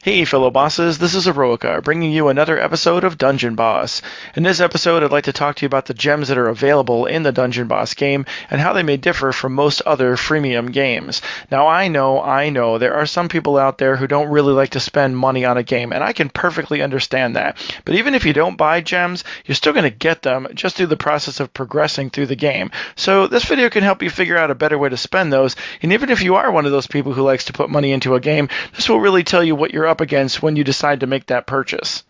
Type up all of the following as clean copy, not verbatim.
Hey fellow bosses, this is Aeroica, bringing you another episode of Dungeon Boss. In this episode, I'd like to talk to you about the gems that are available in the Dungeon Boss game and how they may differ from most other freemium games. Now I know, there are some people out there who don't really like to spend money on a game, and I can perfectly understand that. But even if you don't buy gems, you're still going to get them just through the process of progressing through the game. So this video can help you figure out a better way to spend those, and even if you are one of those people who likes to put money into a game, this will really tell you what you're up against when you decide to make that purchase.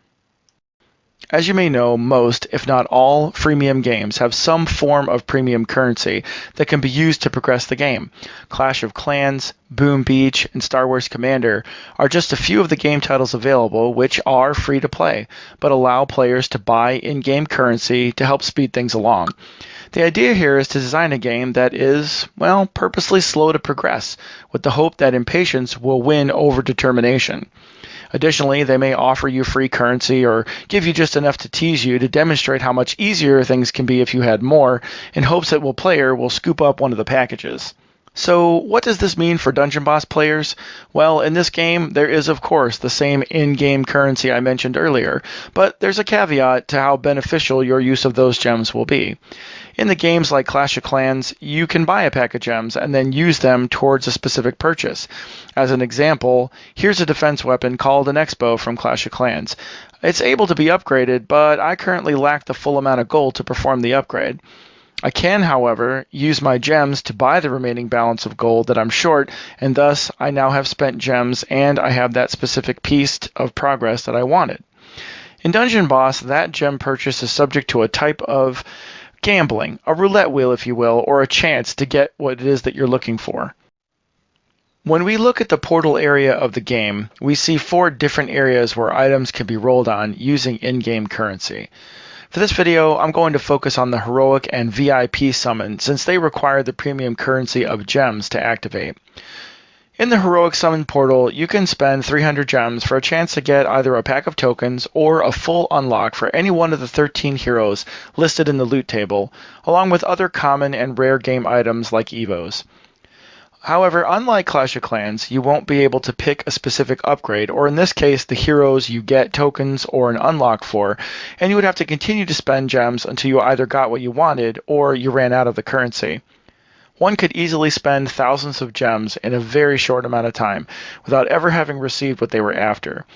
As you may know, most, if not all, freemium games have some form of premium currency that can be used to progress the game. Clash of Clans, Boom Beach, and Star Wars Commander are just a few of the game titles available which are free to play, but allow players to buy in-game currency to help speed things along. The idea here is to design a game that is, well, purposely slow to progress, with the hope that impatience will win over determination. Additionally, they may offer you free currency or give you just enough to tease you to demonstrate how much easier things can be if you had more, in hopes that player will scoop up one of the packages. So what does this mean for Dungeon Boss players? Well, in this game, there is of course the same in-game currency I mentioned earlier, but there's a caveat to how beneficial your use of those gems will be. In the games like Clash of Clans, you can buy a pack of gems and then use them towards a specific purchase. As an example, here's a defense weapon called an X-bow from Clash of Clans. It's able to be upgraded, but I currently lack the full amount of gold to perform the upgrade. I can, however, use my gems to buy the remaining balance of gold that I'm short, and thus I now have spent gems and I have that specific piece of progress that I wanted. In Dungeon Boss, that gem purchase is subject to a type of gambling, a roulette wheel if you will, or a chance to get what it is that you're looking for. When we look at the portal area of the game, we see 4 different areas where items can be rolled on using in-game currency. For this video, I'm going to focus on the Heroic and VIP summon since they require the premium currency of gems to activate. In the Heroic Summon portal, you can spend 300 gems for a chance to get either a pack of tokens or a full unlock for any one of the 13 heroes listed in the loot table, along with other common and rare game items like Evos. However, unlike Clash of Clans, you won't be able to pick a specific upgrade, or in this case, the heroes you get tokens or an unlock for, and you would have to continue to spend gems until you either got what you wanted or you ran out of the currency. One could easily spend thousands of gems in a very short amount of time without ever having received what they were after.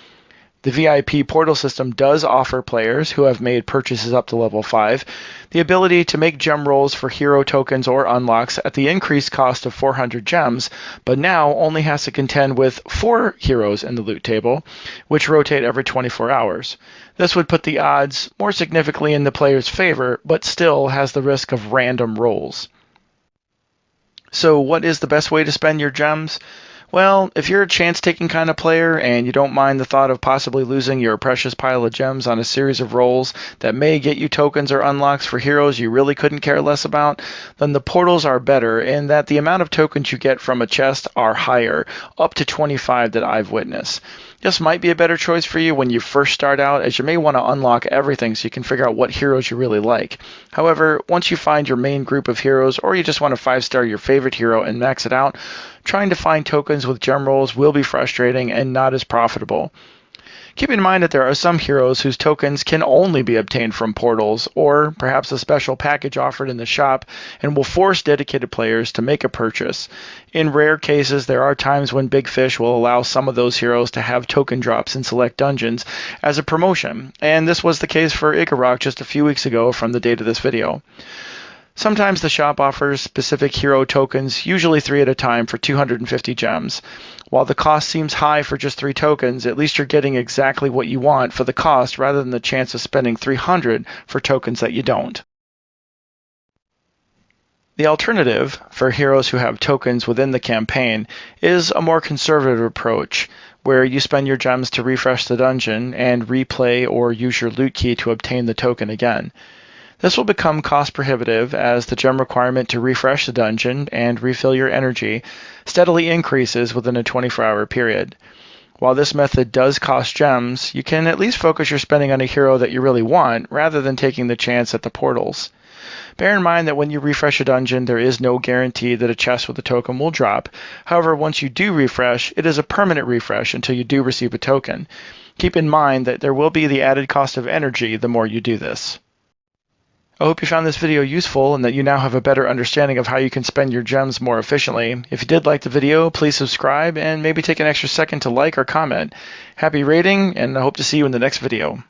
The VIP portal system does offer players who have made purchases up to level 5 the ability to make gem rolls for hero tokens or unlocks at the increased cost of 400 gems, but now only has to contend with 4 heroes in the loot table, which rotate every 24 hours. This would put the odds more significantly in the player's favor, but still has the risk of random rolls. So what is the best way to spend your gems? Well, if you're a chance-taking kind of player and you don't mind the thought of possibly losing your precious pile of gems on a series of rolls that may get you tokens or unlocks for heroes you really couldn't care less about, then the portals are better in that the amount of tokens you get from a chest are higher, up to 25 that I've witnessed. This might be a better choice for you when you first start out, as you may want to unlock everything so you can figure out what heroes you really like. However, once you find your main group of heroes, or you just want to 5-star your favorite hero and max it out, trying to find tokens with gem rolls will be frustrating and not as profitable. Keep in mind that there are some heroes whose tokens can only be obtained from portals, or perhaps a special package offered in the shop, and will force dedicated players to make a purchase. In rare cases, there are times when Big Fish will allow some of those heroes to have token drops in select dungeons as a promotion, and this was the case for Aeroica just a few weeks ago from the date of this video. Sometimes the shop offers specific hero tokens, usually 3 at a time for 250 gems. While the cost seems high for just 3 tokens, at least you're getting exactly what you want for the cost rather than the chance of spending 300 for tokens that you don't. The alternative, for heroes who have tokens within the campaign, is a more conservative approach, where you spend your gems to refresh the dungeon and replay or use your loot key to obtain the token again. This will become cost prohibitive as the gem requirement to refresh the dungeon and refill your energy steadily increases within a 24-hour period. While this method does cost gems, you can at least focus your spending on a hero that you really want, rather than taking the chance at the portals. Bear in mind that when you refresh a dungeon, there is no guarantee that a chest with a token will drop. However, once you do refresh, it is a permanent refresh until you do receive a token. Keep in mind that there will be the added cost of energy the more you do this. I hope you found this video useful and that you now have a better understanding of how you can spend your gems more efficiently. If you did like the video, please subscribe and maybe take an extra second to like or comment. Happy raiding, and I hope to see you in the next video.